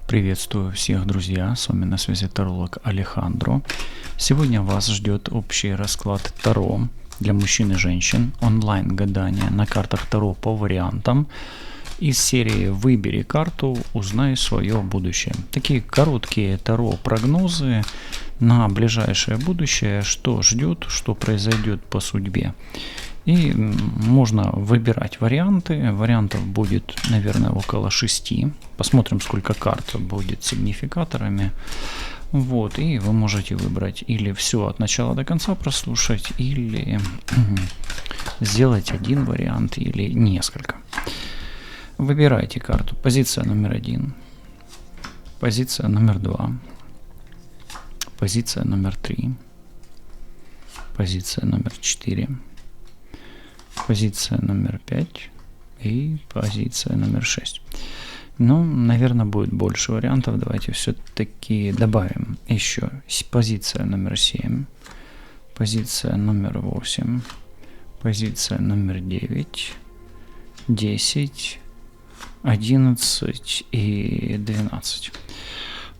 Приветствую всех, друзья, с вами на связи таролог Алехандро. Сегодня вас ждет общий расклад Таро для мужчин и женщин, онлайн-гадание на картах Таро по вариантам из серии «Выбери карту, узнай свое будущее». Такие короткие Таро-прогнозы на ближайшее будущее, что ждет, что произойдет по судьбе. И можно выбирать варианты. Вариантов будет, наверное, около 6. Посмотрим, сколько карт будет сигнификаторами. Вот, и вы можете выбрать или все от начала до конца прослушать, или сделать один вариант, или несколько. Выбирайте карту. Позиция номер 1. Позиция номер 2. Позиция номер 3. Позиция номер 4. Позиция номер 5 и позиция номер 6. Ну, наверное, будет больше вариантов. Давайте все-таки добавим еще позиция номер 7, позиция номер 8, позиция номер 9, 10, 11 и 12.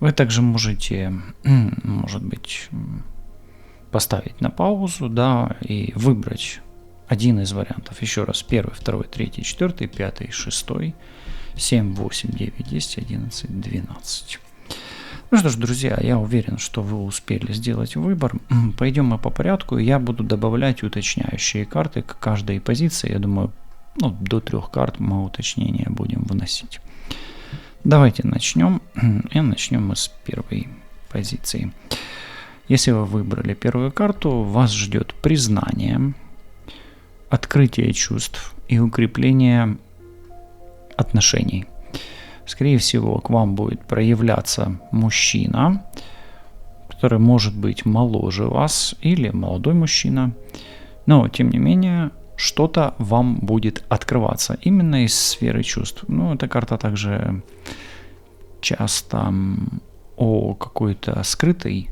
Вы также можете, может быть, поставить на паузу, да, и выбрать один из вариантов. Еще раз. 1, 2, 3, 4, 5, 6, 7, 8, 9, 10, 11, 12. Ну что ж, друзья, я уверен, что вы успели сделать выбор. Пойдем мы по порядку. Я буду добавлять уточняющие карты к каждой позиции. Я думаю, до 3 карт мы уточнения будем вносить. Давайте начнем. И начнем мы с первой позиции. Если вы выбрали первую карту, вас ждет признание, открытие чувств и укрепление отношений. Скорее всего, к вам будет проявляться мужчина, который может быть моложе вас, или молодой мужчина, но тем не менее что-то вам будет открываться именно из сферы чувств. Ну, эта карта также часто о какой-то скрытой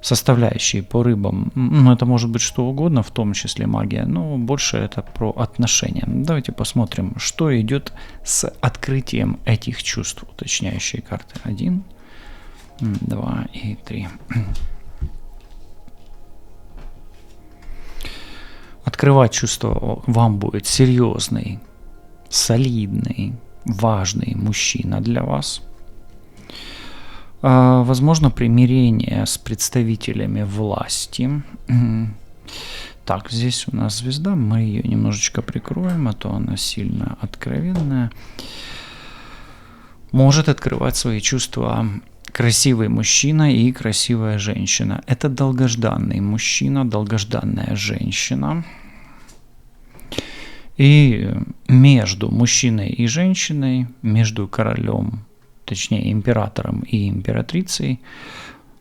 составляющие по рыбам. Ну, это может быть что угодно, в том числе магия, но больше это про отношения. Давайте посмотрим, что идет с открытием этих чувств. Уточняющие карты. 1, 2 и 3. Открывать чувства вам будет серьезный, солидный, важный мужчина для вас. Возможно, примирение с представителями власти. Так, здесь у нас звезда. Мы ее немножечко прикроем, а то она сильно откровенная. Может открывать свои чувства красивый мужчина и красивая женщина. Это долгожданный мужчина, долгожданная женщина. И между мужчиной и женщиной, между королем, точнее императором и императрицей,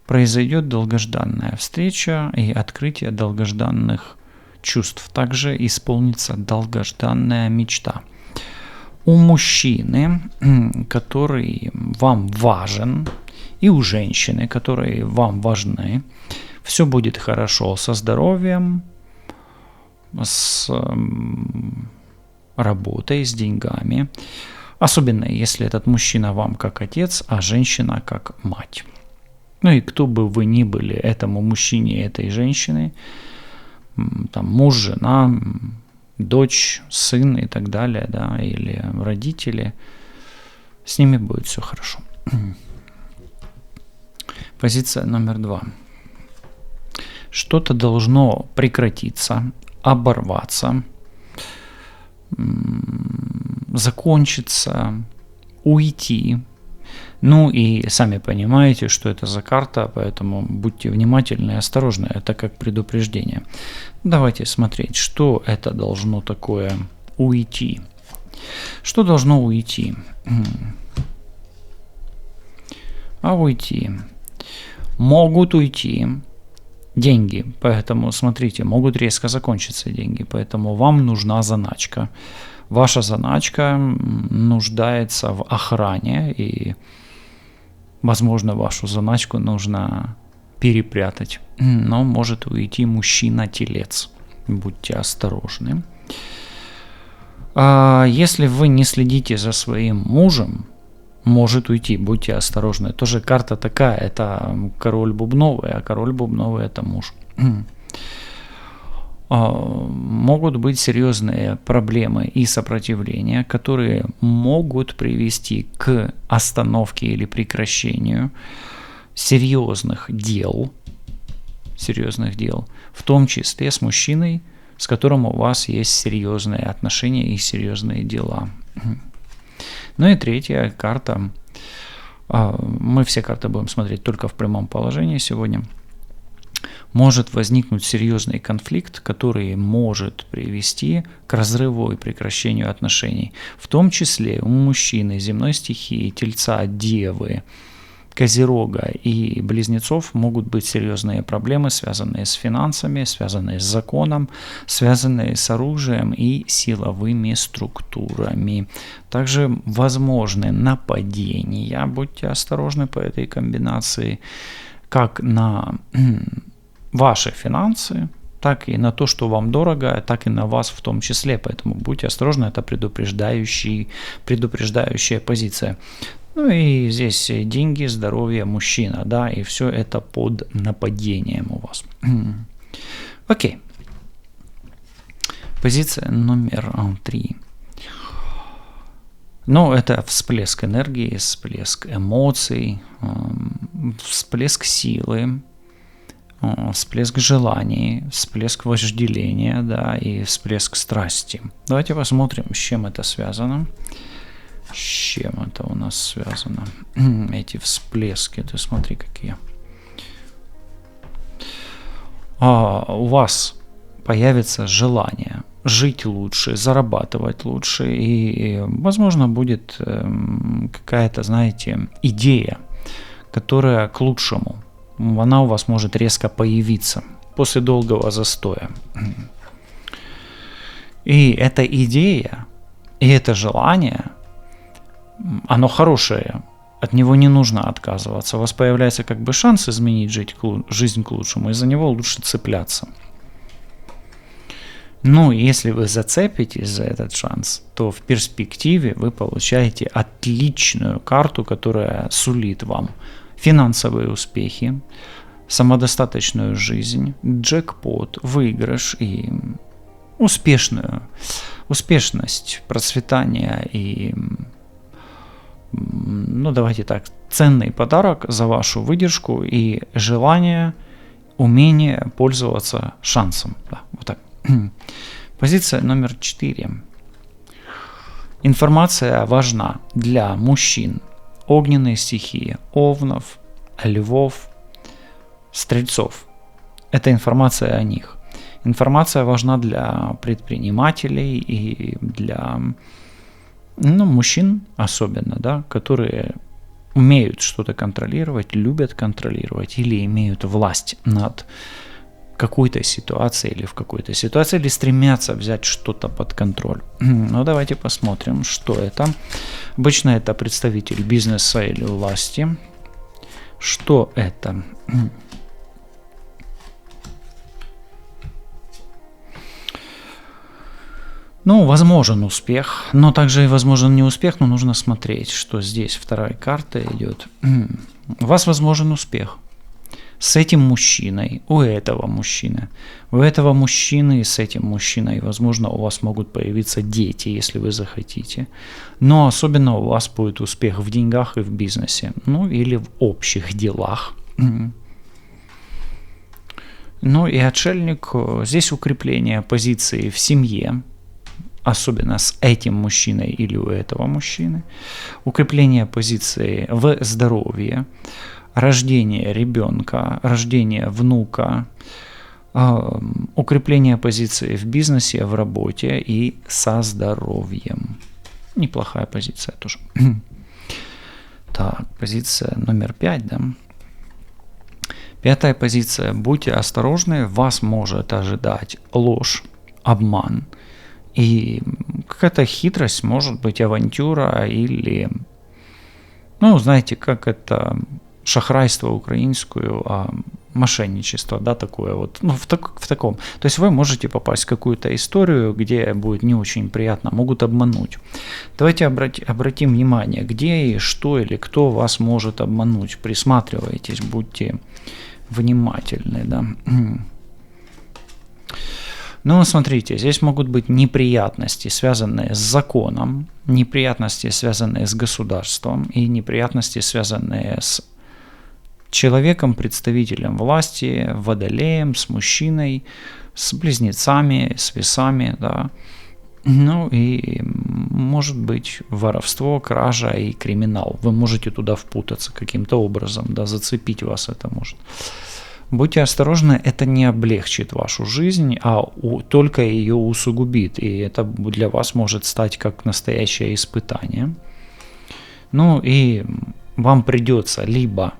произойдет долгожданная встреча и открытие долгожданных чувств. Также исполнится долгожданная мечта. У мужчины, который вам важен, и у женщины, которые вам важны, все будет хорошо со здоровьем, с работой, с деньгами. Особенно, если этот мужчина вам как отец, а женщина как мать. Ну и кто бы вы ни были этому мужчине и этой женщине, там муж, жена, дочь, сын и так далее, да, или родители, с ними будет все хорошо. Позиция номер 2. Что-то должно прекратиться, оборваться, закончится, уйти. Ну и сами понимаете, что это за карта, поэтому будьте внимательны и осторожны. Это как предупреждение. Давайте смотреть, что это должно такое уйти. Что должно уйти? А уйти? Могут уйти деньги, поэтому, смотрите, могут резко закончиться деньги, поэтому вам нужна заначка. Ваша заначка нуждается в охране, и, возможно, вашу заначку нужно перепрятать. Но может уйти мужчина-телец. Будьте осторожны. Если вы не следите за своим мужем, может уйти, будьте осторожны. Тоже карта такая, это король бубновый, а король бубновый это муж. Могут быть серьезные проблемы и сопротивления, которые могут привести к остановке или прекращению серьезных дел, в том числе с мужчиной, с которым у вас есть серьезные отношения и серьезные дела. Ну и третья карта. Мы все карты будем смотреть только в прямом положении сегодня. Может возникнуть серьезный конфликт, который может привести к разрыву и прекращению отношений. В том числе у мужчины земной стихии, Тельца, Девы, Козерога и Близнецов могут быть серьезные проблемы, связанные с финансами, связанные с законом, связанные с оружием и силовыми структурами. Также возможны нападения. Будьте осторожны по этой комбинации, как на ваши финансы, так и на то, что вам дорого, так и на вас в том числе. Поэтому будьте осторожны, это предупреждающая позиция. Ну и здесь деньги, здоровье, мужчина, да, и все это под нападением у вас. Окей. Позиция номер 3. Ну, это всплеск энергии, всплеск эмоций, всплеск силы, всплеск желаний, всплеск вожделения, да, и всплеск страсти. Давайте посмотрим, с чем это связано. С чем это у нас связано? Эти всплески, ты смотри, какие. У вас появится желание жить лучше, зарабатывать лучше, и, возможно, будет какая-то, знаете, идея, которая к лучшему. Она у вас может резко появиться после долгого застоя. И эта идея, и это желание, оно хорошее, от него не нужно отказываться. У вас появляется как бы шанс изменить жизнь к лучшему, и за него лучше цепляться. Ну, если вы зацепитесь за этот шанс, то в перспективе вы получаете отличную карту, которая сулит вам финансовые успехи, самодостаточную жизнь, джекпот, выигрыш и успешность, процветание и, ну давайте так, ценный подарок за вашу выдержку и желание, умение пользоваться шансом. Да, вот так. Позиция номер 4. Информация важна для мужчин огненной стихии, овнов, львов, стрельцов. Это информация о них. Информация важна для предпринимателей и для мужчин особенно, да, которые умеют что-то контролировать, любят контролировать или имеют власть над какой-то ситуации или в какой-то ситуации, или стремятся взять что-то под контроль. Ну, давайте посмотрим, что это. Обычно это представитель бизнеса или власти. Что это? Ну, возможен успех, но также и возможен не успех, но нужно смотреть, что здесь вторая карта идет. У вас возможен успех. С этим мужчиной, у этого мужчины с этим мужчиной, возможно, у вас могут появиться дети, если вы захотите. Но особенно у вас будет успех в деньгах и в бизнесе, ну или в общих делах. Ну и отшельник, здесь укрепление позиции в семье, особенно с этим мужчиной или у этого мужчины, укрепление позиции в здоровье, рождение ребенка, рождение внука, укрепление позиции в бизнесе, в работе и со здоровьем. Неплохая позиция тоже. Так, позиция номер 5, да. 5-я позиция. Будьте осторожны, вас может ожидать ложь, обман и какая-то хитрость, может быть, авантюра или, ну, знаете, как это... шахрайство украинскую, мошенничество, да, такое вот, ну, в таком. То есть вы можете попасть в какую-то историю, где будет не очень приятно, могут обмануть. Давайте обратим внимание, где и что или кто вас может обмануть. Присматривайтесь, будьте внимательны, да. Ну, смотрите, здесь могут быть неприятности, связанные с законом, неприятности, связанные с государством, и неприятности, связанные с человеком, представителем власти, водолеем, с мужчиной, с близнецами, с весами, да. Ну и может быть воровство, кража и криминал. Вы можете туда впутаться каким-то образом, да, зацепить вас это может. Будьте осторожны, это не облегчит вашу жизнь, а только ее усугубит, и это для вас может стать как настоящее испытание. Ну и вам придется либо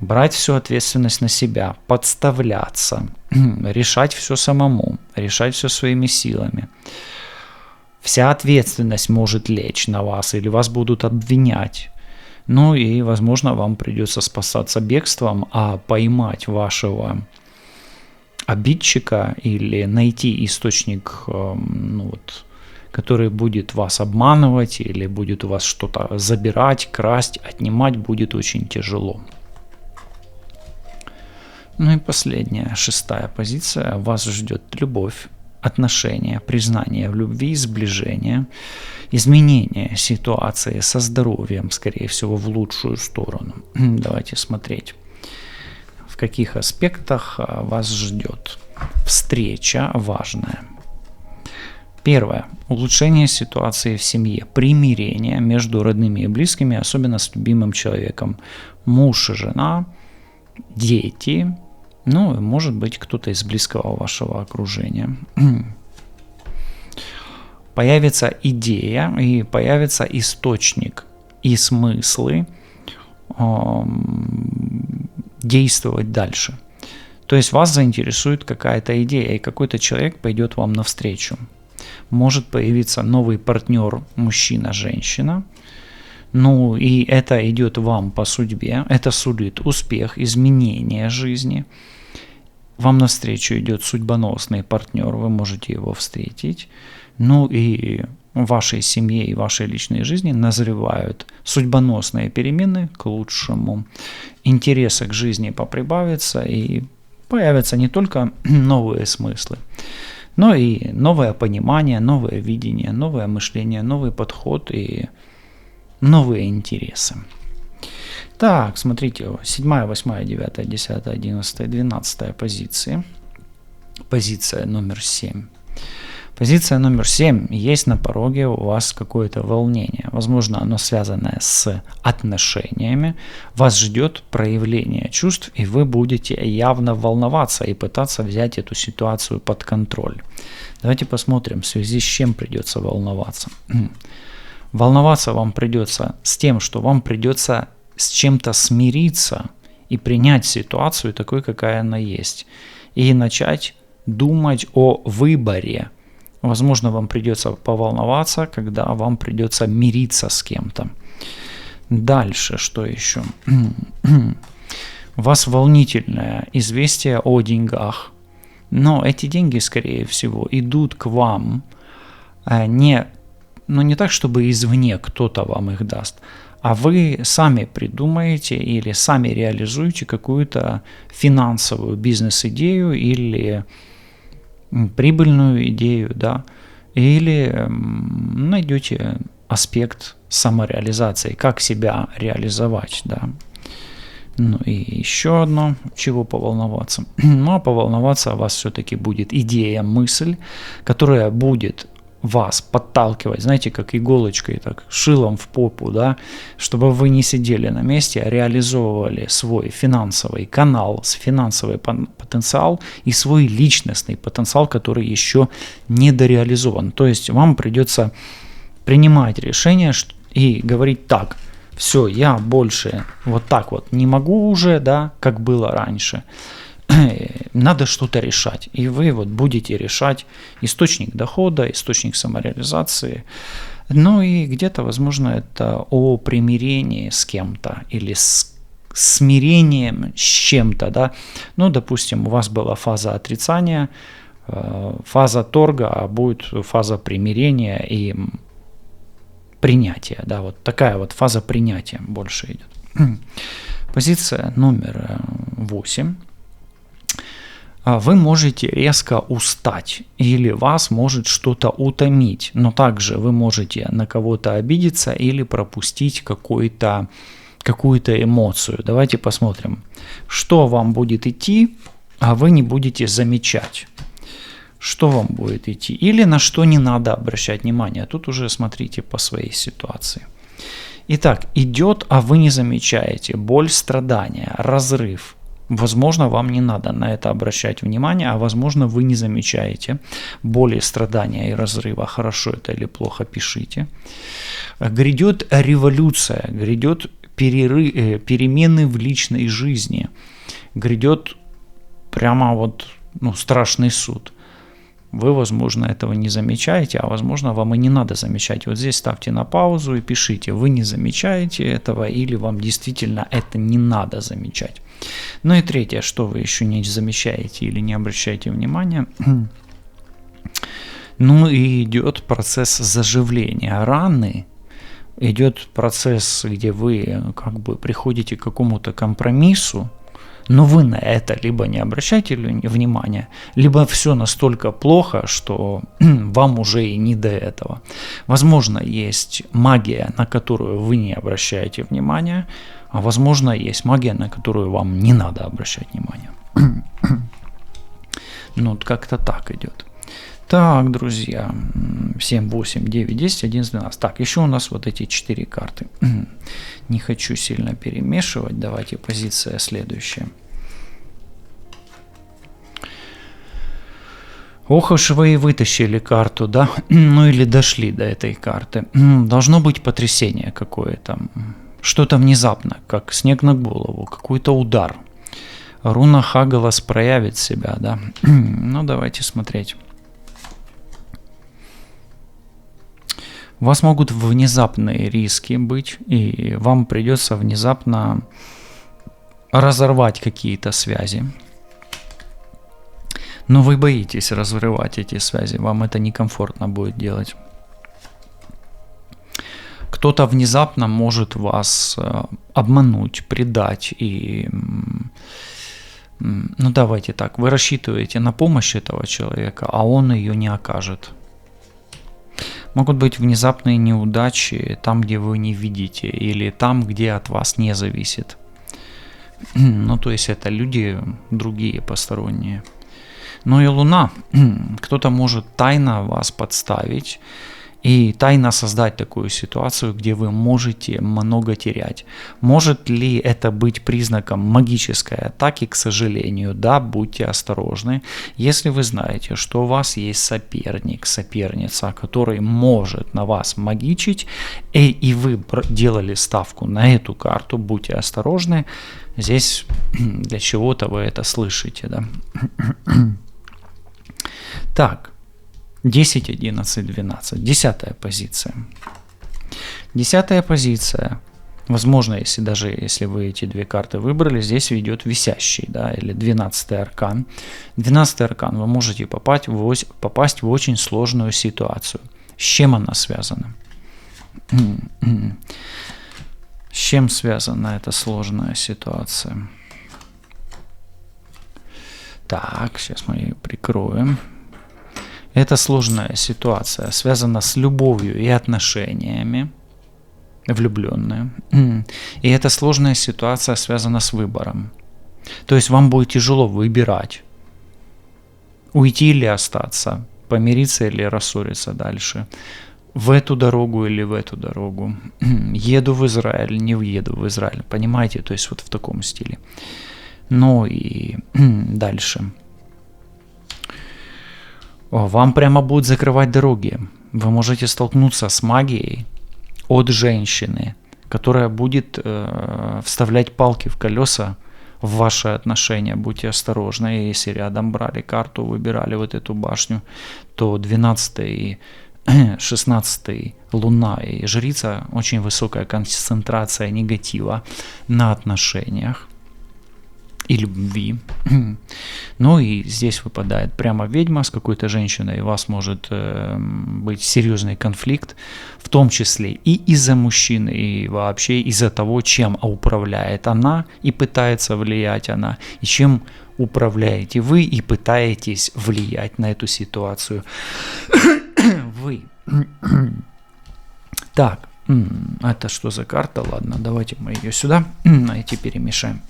брать всю ответственность на себя, подставляться, решать все самому, решать все своими силами. Вся ответственность может лечь на вас, или вас будут обвинять. Ну и, возможно, вам придется спасаться бегством, а поймать вашего обидчика или найти источник, ну вот, который будет вас обманывать или будет у вас что-то забирать, красть, отнимать, будет очень тяжело. Ну и последняя, 6-я позиция. Вас ждет любовь, отношения, признание в любви, сближение, изменение ситуации со здоровьем, скорее всего, в лучшую сторону. Давайте смотреть, в каких аспектах вас ждет встреча важная. Первое. Улучшение ситуации в семье, примирение между родными и близкими, особенно с любимым человеком. Муж и жена, дети, ну, может быть, кто-то из близкого вашего окружения. Появится идея и появится источник и смыслы действовать дальше. То есть вас заинтересует какая-то идея, и какой-то человек пойдет вам навстречу. Может появиться новый партнер, мужчина, женщина. Ну, и это идет вам по судьбе, это сулит успех, изменение жизни. Вам навстречу идет судьбоносный партнер, вы можете его встретить. Ну и в вашей семье и вашей личной жизни назревают судьбоносные перемены к лучшему. Интереса к жизни поприбавится, и появятся не только новые смыслы, но и новое понимание, новое видение, новое мышление, новый подход и новые интересы. Так, смотрите, 7, 8, 9, 10, 11, 12 позиции. Позиция номер 7. Позиция номер 7. Есть на пороге у вас какое-то волнение. Возможно, оно связано с отношениями. Вас ждет проявление чувств, и вы будете явно волноваться и пытаться взять эту ситуацию под контроль. Давайте посмотрим, в связи с чем придется волноваться. Волноваться вам придется с тем, что вам придется с чем-то смириться и принять ситуацию такой, какая она есть. И начать думать о выборе. Возможно, вам придется поволноваться, когда вам придется мириться с кем-то. Дальше, что еще? У вас волнительное известие о деньгах. Но эти деньги, скорее всего, идут к вам не так, чтобы извне кто-то вам их даст, а вы сами придумаете или сами реализуете какую-то финансовую бизнес-идею или прибыльную идею, да, или найдете аспект самореализации, как себя реализовать, да. Ну и еще одно, чего поволноваться. Ну а поволноваться вас все-таки будет идея, мысль, которая будет вас подталкивать, знаете, как иголочкой, так, шилом в попу, да, чтобы вы не сидели на месте, а реализовывали свой финансовый канал, финансовый потенциал и свой личностный потенциал, который еще недореализован. То есть вам придется принимать решение и говорить так: все, я больше вот так вот не могу уже, да, как было раньше. Надо что-то решать. И вы вот будете решать источник дохода, источник самореализации. Ну и где-то, возможно, это о примирении с кем-то или с смирением с чем-то, да. Ну, допустим, у вас была фаза отрицания, фаза торга, а будет фаза примирения и принятия, да, вот такая вот фаза принятия больше идет. Позиция номер 8. Вы можете резко устать или вас может что-то утомить, но также вы можете на кого-то обидеться или пропустить какую-то эмоцию. Давайте посмотрим, что вам будет идти, а вы не будете замечать. Что вам будет идти или на что не надо обращать внимание. Тут уже смотрите по своей ситуации. Итак, идет, а вы не замечаете. Боль, страдания, разрыв. Возможно, вам не надо на это обращать внимание, а возможно, вы не замечаете боли, страдания и разрыва. Хорошо это или плохо, пишите. Грядет революция, грядет перемены в личной жизни. Грядет прямо вот страшный суд. Вы, возможно, этого не замечаете, а возможно, вам и не надо замечать. Вот здесь ставьте на паузу и пишите, вы не замечаете этого или вам действительно это не надо замечать. Ну и третье, что вы еще не замечаете или не обращаете внимания. Ну и идет процесс заживления раны. Идет процесс, где вы как бы приходите к какому-то компромиссу, но вы на это либо не обращаете внимания, либо все настолько плохо, что вам уже и не до этого. Возможно, есть магия, на которую вы не обращаете внимания, а возможно, есть магия, на которую вам не надо обращать внимание. Ну, вот как-то так идет. Так, друзья, 7, 8, 9, 10, 11, 12. Так, еще у нас вот эти 4 карты. Не хочу сильно перемешивать. Давайте позиция следующая. Ох уж вы и вытащили карту, да? Ну или дошли до этой карты. Должно быть потрясение какое-то. Что-то внезапно, как снег на голову, какой-то удар. Руна Хагалас проявит себя, да? Ну, давайте смотреть. У вас могут внезапные риски быть, и вам придется внезапно разорвать какие-то связи. Но вы боитесь разрывать эти связи, вам это некомфортно будет делать. Кто-то внезапно может вас обмануть, предать и... Ну давайте так, вы рассчитываете на помощь этого человека, а он ее не окажет. Могут быть внезапные неудачи там, где вы не видите, или там, где от вас не зависит. Ну, то есть это люди другие, посторонние. Ну и Луна. Кто-то может тайно вас подставить и тайно создать такую ситуацию, где вы можете много терять. Может ли это быть признаком магической атаки? К сожалению, да, будьте осторожны. Если вы знаете, что у вас есть соперник, соперница, который может на вас магичить, и вы делали ставку на эту карту, будьте осторожны. Здесь для чего-то вы это слышите, да. Так. 10, 11, 12. 10 позиция. 10 позиция. Возможно, если вы эти две карты выбрали, здесь идет висящий, да, или 12-й аркан. 12-й аркан вы можете попасть в очень сложную ситуацию. С чем она связана? С чем связана эта сложная ситуация? Так, сейчас мы ее прикроем. Эта сложная ситуация связана с любовью и отношениями, влюбленные. И эта сложная ситуация связана с выбором. То есть вам будет тяжело выбирать, уйти или остаться, помириться или рассориться дальше, в эту дорогу или в эту дорогу, еду в Израиль, не еду в Израиль, понимаете, то есть вот в таком стиле. Ну и дальше. Вам прямо будут закрывать дороги. Вы можете столкнуться с магией от женщины, которая будет вставлять палки в колеса в ваши отношения. Будьте осторожны. Если рядом брали карту, выбирали вот эту башню, то 12 и 16-й луна и жрица, очень высокая концентрация негатива на отношениях и любви. Ну и здесь выпадает прямо ведьма с какой-то женщиной, и у вас может быть серьезный конфликт, в том числе и из-за мужчины, и вообще из-за того, чем управляет она и пытается влиять она, и чем управляете вы и пытаетесь влиять на эту ситуацию вы. Так, это что за карта? Ладно, давайте мы ее сюда найти, перемешаем.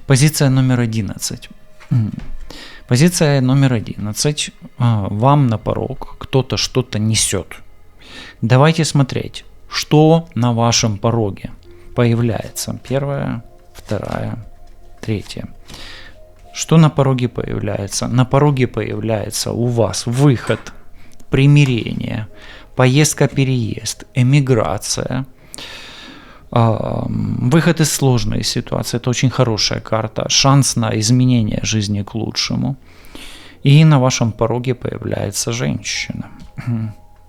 Позиция номер 11. Позиция номер 11. Вам на порог кто-то что-то несет. Давайте смотреть, что на вашем пороге появляется. Первая, вторая, третья. Что на пороге появляется? На пороге появляется у вас выход, примирение, поездка-переезд, эмиграция, выход из сложной ситуации. Это очень хорошая карта, шанс на изменение жизни к лучшему. И на вашем пороге появляется женщина,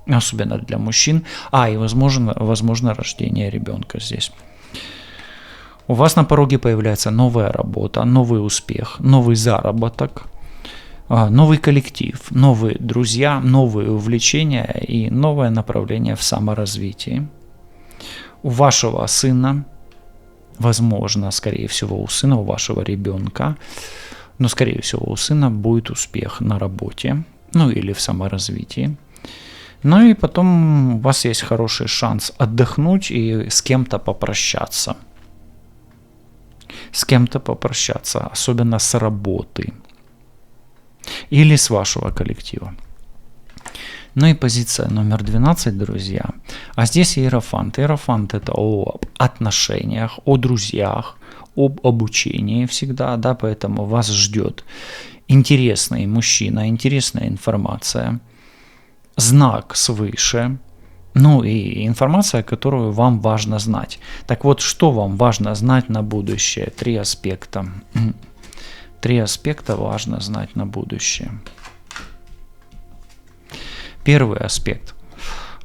особенно для мужчин. И возможно рождение ребенка здесь. У вас на пороге появляется новая работа, новый успех, новый заработок, новый коллектив, новые друзья, новые увлечения и новое направление в саморазвитии. У вашего сына, возможно, скорее всего, у сына, у вашего ребенка, но, скорее всего, у сына будет успех на работе, или в саморазвитии. Ну и потом у вас есть хороший шанс отдохнуть и с кем-то попрощаться. С кем-то попрощаться, особенно с работы или с вашего коллектива. Ну и позиция номер 12, друзья. А здесь иерофант. Иерофант — это о отношениях, о друзьях, об обучении всегда, да, поэтому вас ждет интересный мужчина, интересная информация, знак свыше, и информация, которую вам важно знать. Так вот, что вам важно знать на будущее? 3 аспекта. 3 аспекта важно знать на будущее. Первый аспект.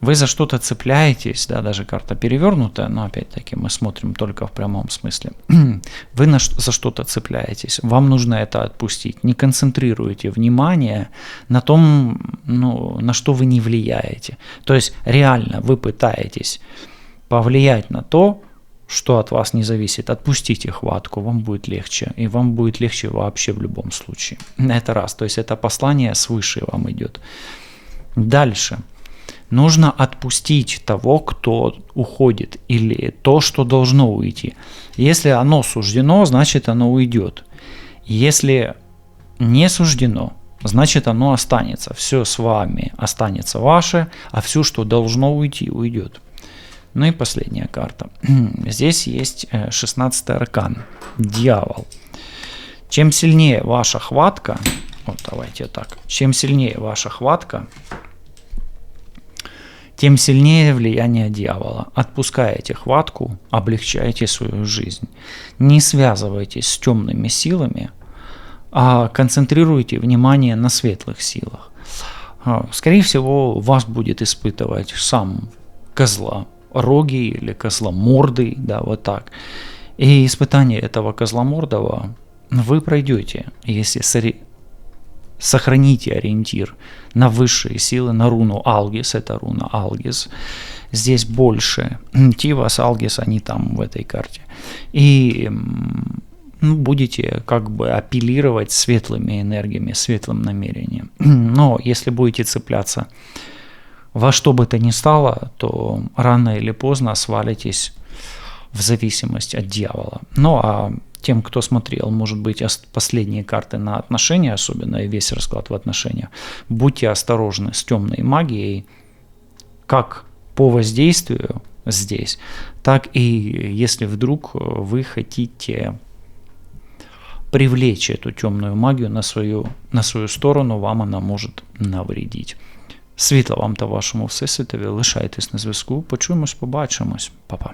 Вы за что-то цепляетесь, да, даже карта перевернутая, но опять-таки мы смотрим только в прямом смысле. Вы за что-то цепляетесь, вам нужно это отпустить. Не концентрируйте внимание на том, на что вы не влияете. То есть реально вы пытаетесь повлиять на то, что от вас не зависит. Отпустите хватку, вам будет легче. И вам будет легче вообще в любом случае. Это раз. То есть это послание свыше вам идет. Дальше. Нужно отпустить того, кто уходит, или то, что должно уйти. Если оно суждено, значит оно уйдет. Если не суждено, значит оно останется. Все с вами останется ваше, а все, что должно уйти, уйдет. Ну и последняя карта. Здесь есть 16-й аркан. Дьявол. Чем сильнее ваша хватка, давайте так, чем сильнее ваша хватка, тем сильнее влияние дьявола. Отпускаете хватку, облегчаете свою жизнь. Не связывайтесь с темными силами, а концентрируйте внимание на светлых силах. Скорее всего, вас будет испытывать сам козлороги или козломордый, да, вот так. И испытание этого козломордого вы пройдете, если сохраните ориентир на высшие силы, на руну Алгис, это руна Алгис. Здесь больше Тивас, Алгис, они там в этой карте. И будете апеллировать светлыми энергиями, светлым намерением. Но если будете цепляться во что бы то ни стало, то рано или поздно свалитесь в зависимость от дьявола. А тем, кто смотрел, может быть, последние карты на отношения, особенно и весь расклад в отношениях, будьте осторожны с темной магией, как по воздействию здесь, так и если вдруг вы хотите привлечь эту темную магию на свою сторону, вам она может навредить. Світла вам та вашому всесвітові, лишайтесь на зв'язку, почуємось, побачимось, па-па.